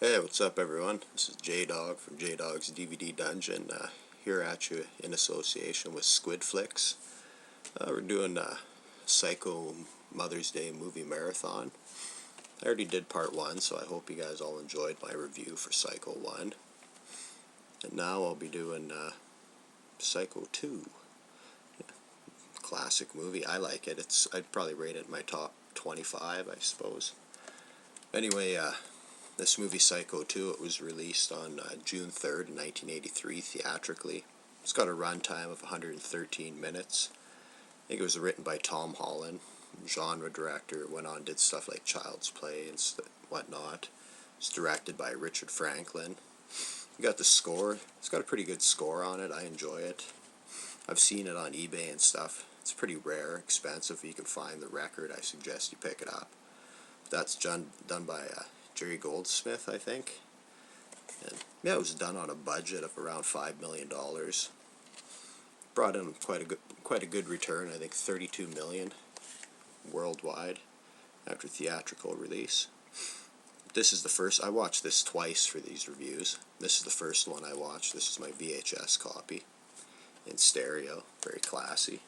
Hey, what's up, everyone? This is JDOG from JDOG's DVD Dungeon, here at you in association with Squid Flicks. We're doing a Psycho Mother's Day movie marathon. I already did part 1, so I hope you guys all enjoyed my review for Psycho 1. And now I'll be doing Psycho 2. Classic movie. I like it. I'd probably rate it in my top 25, I suppose. Anyway, this movie, Psycho 2, it was released on June 3rd, 1983, theatrically. It's got a runtime of 113 minutes. I think it was written by Tom Holland, genre director, went on and did stuff like Child's Play and whatnot. It's directed by Richard Franklin. You got the score. It's got a pretty good score on it. I enjoy it. I've seen it on eBay and stuff. It's pretty rare, expensive. If you can find the record, I suggest you pick it up. That's done by Jgog'S, I think. And yeah, it was done on a budget of around $5 million. Brought in quite a good return. I think 32 million worldwide after theatrical release. This is the first. I watched this twice for these reviews. This is the first one I watched. This is my VHS copy in stereo. Very classy.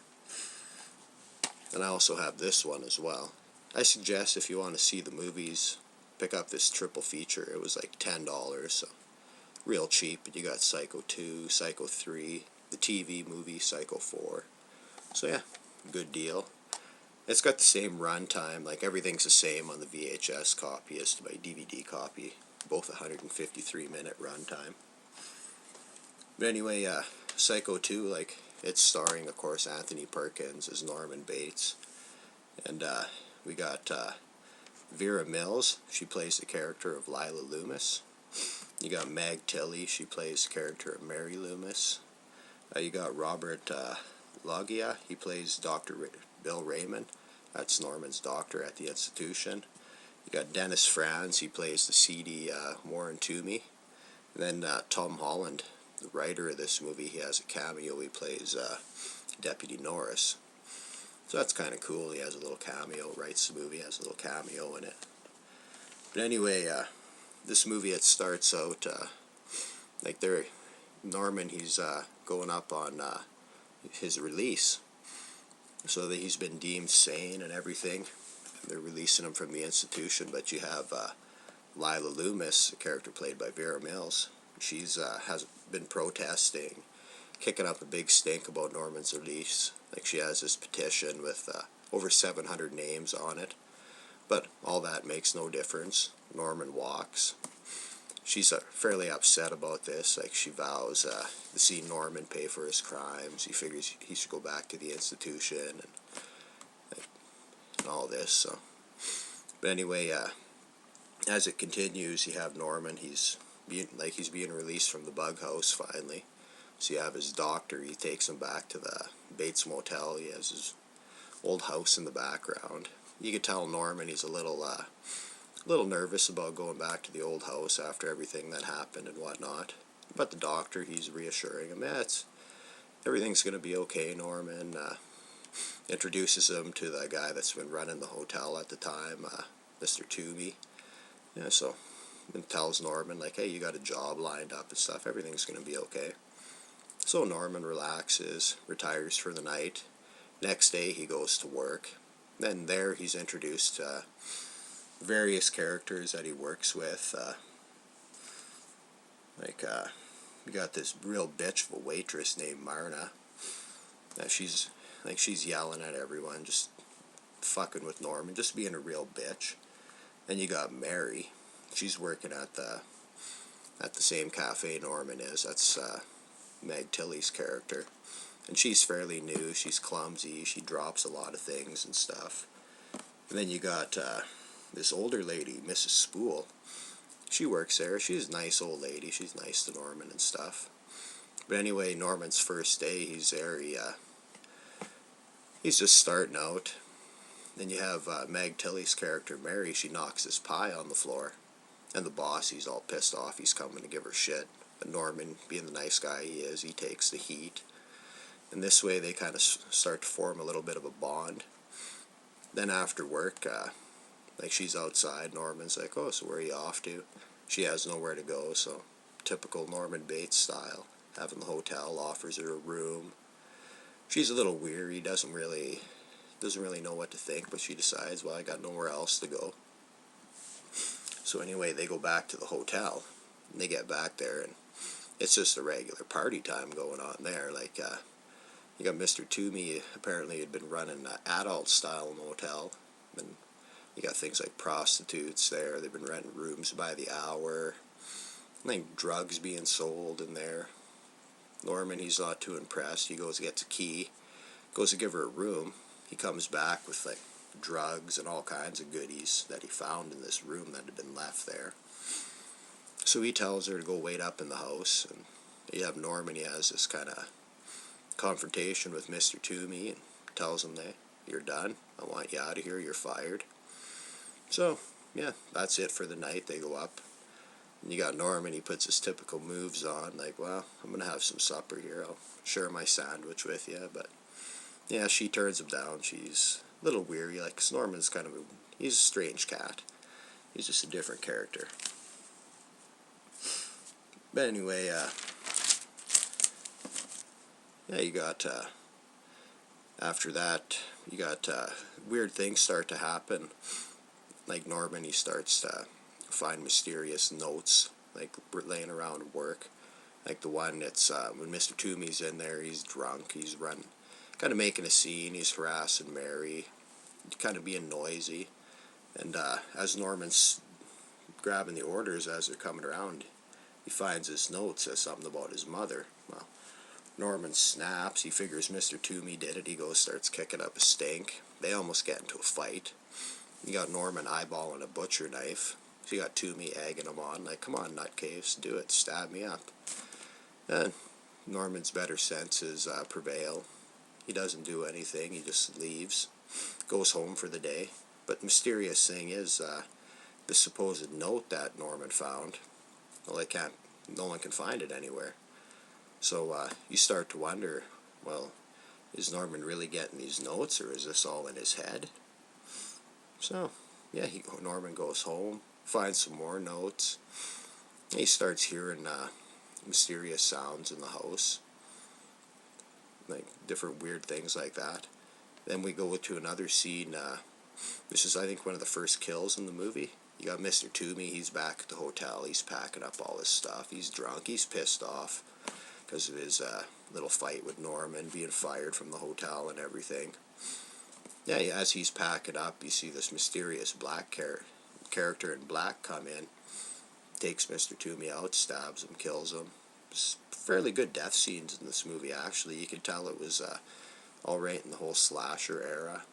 And I also have this one as well. I suggest if you want to see the movies, pick up this triple feature. It was like $10, so real cheap. And you got Psycho 2, Psycho 3, the TV movie Psycho 4. So yeah, good deal. It's got the same runtime, like everything's the same on the VHS copy as to my DVD copy. Both 153-minute runtime. But anyway, Psycho 2, like, it's starring, of course, Anthony Perkins as Norman Bates. And we got Vera Mills. She plays the character of Lila Loomis. You got Meg Tilly. She plays the character of Mary Loomis. You got Robert Loggia. He plays Dr. Bill Raymond. That's Norman's doctor at the institution. You got Dennis Franz. He plays the seedy Warren Toomey. And then Tom Holland, the writer of this movie, he has a cameo. He plays Deputy Norris. So that's kind of cool. He has a little cameo, writes the movie, has a little cameo in it. But anyway, this movie, it starts out, like Norman, he's going up on his release. So that he's been deemed sane and everything. They're releasing him from the institution, but you have Lila Loomis, a character played by Vera Mills. She's has been protesting, kicking up a big stink about Norman's release. Like, she has this petition with over 700 names on it. But all that makes no difference. Norman walks. She's fairly upset about this. Like, she vows to see Norman pay for his crimes. He figures he should go back to the institution and all this. So, but anyway, as it continues, you have Norman. He's being released from the bug house finally. So you have his doctor. He takes him back to the Bates Motel. He has his old house in the background. You could tell Norman, he's a little nervous about going back to the old house after everything that happened and whatnot. But the doctor, he's reassuring him, yeah, everything's going to be okay, Norman. Introduces him to the guy that's been running the hotel at the time, Mr. Toomey. Yeah, so, and tells Norman, like, hey, you got a job lined up and stuff. Everything's going to be okay. So Norman relaxes, retires for the night. Next day, he goes to work. Then there, he's introduced to various characters that he works with. You got this real bitch of a waitress named Marna. She's yelling at everyone, just fucking with Norman, just being a real bitch. Then you got Mary. She's working at the same cafe Norman is. That's Meg Tilly's character. And she's fairly new. She's clumsy. She drops a lot of things and stuff. And then you got this older lady, Mrs. Spool. She works there. She's a nice old lady. She's nice to Norman and stuff. But anyway, Norman's first day, he's there. He's just starting out. Then you have Meg Tilly's character, Mary. She knocks his pie on the floor. And the boss, he's all pissed off. He's coming to give her shit. But Norman, being the nice guy he is, he takes the heat. And this way they kind of start to form a little bit of a bond. Then after work, like, she's outside. Norman's like, oh, so where are you off to? She has nowhere to go, so typical Norman Bates style. Having the hotel offers her a room. She's a little weary, doesn't really know what to think, but she decides, well, I got nowhere else to go. So anyway, they go back to the hotel, and they get back there, and it's just a regular party time going on there. Like, you got Mr. Toomey, apparently had been running an adult-style motel, and you got things like prostitutes there. They've been renting rooms by the hour. I think drugs being sold in there. Norman, he's not too impressed. He goes, gets a key, goes to give her a room. He comes back with like drugs and all kinds of goodies that he found in this room that had been left there. So he tells her to go wait up in the house, and you have Norman, he has this kind of confrontation with Mr. Toomey and tells him, that you're done, I want you out of here, you're fired. So, yeah, that's it for the night. They go up, and you got Norman, he puts his typical moves on, like, well, I'm going to have some supper here, I'll share my sandwich with you, but yeah, she turns him down. She's a little weary, like, 'cause Norman's kind of he's a strange cat. He's just a different character. But anyway, yeah, you got, after that, you got weird things start to happen. Like Norman, he starts to find mysterious notes, like laying around at work. Like the one that's when Mr. Toomey's in there, he's drunk, he's kind of making a scene, he's harassing Mary, kind of being noisy. And as Norman's grabbing the orders as they're coming around, he finds this note, says something about his mother. Well, Norman snaps, he figures Mr. Toomey did it, he goes, starts kicking up a stink. They almost get into a fight. You got Norman eyeballing a butcher knife. So you got Toomey egging him on, like, come on, nutcase, do it, stab me up. And Norman's better senses prevail. He doesn't do anything, he just leaves, goes home for the day. But the mysterious thing is, the supposed note that Norman found, well, no one can find it anywhere. So you start to wonder, well, is Norman really getting these notes, or is this all in his head? So, yeah, Norman goes home, finds some more notes. He starts hearing mysterious sounds in the house, like different weird things like that. Then we go to another scene. This is, I think, one of the first kills in the movie. You got Mr. Toomey, he's back at the hotel, he's packing up all his stuff, he's drunk, he's pissed off because of his little fight with Norman, being fired from the hotel and everything. Yeah, as he's packing up, you see this mysterious black character in black come in, takes Mr. Toomey out, stabs him, kills him. It's fairly good death scenes in this movie, actually. You can tell it was all right in the whole slasher era,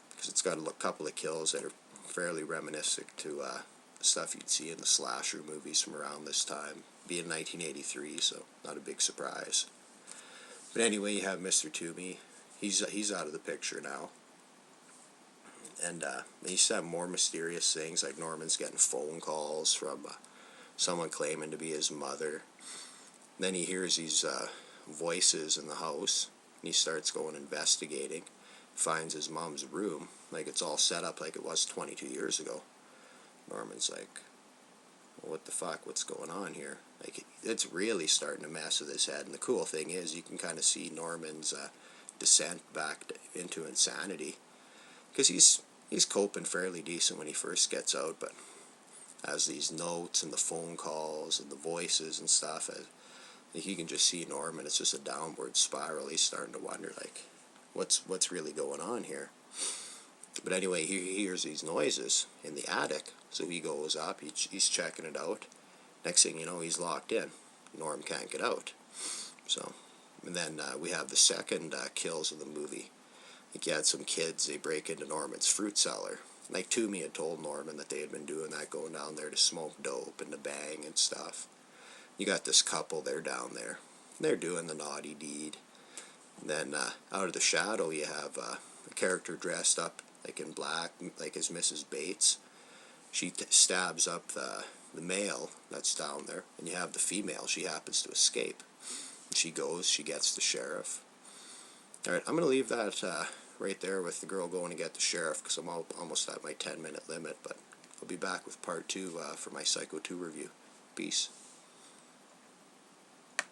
because it's got a couple of kills that are fairly reminiscent to stuff you'd see in the slasher movies from around this time, being 1983, so not a big surprise. But anyway, you have Mr. Toomey. He's out of the picture now. And you used to have more mysterious things, like Norman's getting phone calls from someone claiming to be his mother. Then he hears these voices in the house, and he starts going investigating, finds his mom's room, like it's all set up like it was 22 years ago. Norman's like, well, what the fuck, what's going on here? Like, it's really starting to mess with his head, and the cool thing is you can kind of see Norman's descent back into insanity, because he's coping fairly decent when he first gets out, but as these notes and the phone calls and the voices and stuff, you can just see Norman, it's just a downward spiral. He's starting to wonder, like, what's really going on here? But anyway, he hears these noises in the attic, so he goes up, he's checking it out. Next thing you know, he's locked in. Norm can't get out. So, and then we have the second kills of the movie. Like, you had some kids, they break into Norman's fruit cellar. Like, Toomey had told Norman that they had been doing that, going down there to smoke dope and to bang and stuff. You got this couple, they're down there. They're doing the naughty deed. And then out of the shadow, you have a character dressed up like in black, like as Mrs. Bates. She stabs up the male that's down there, and you have the female. She happens to escape. And she goes, she gets the sheriff. Alright, I'm going to leave that right there with the girl going to get the sheriff, because I'm almost at my 10-minute limit, but I'll be back with part 2 for my Psycho 2 review. Peace.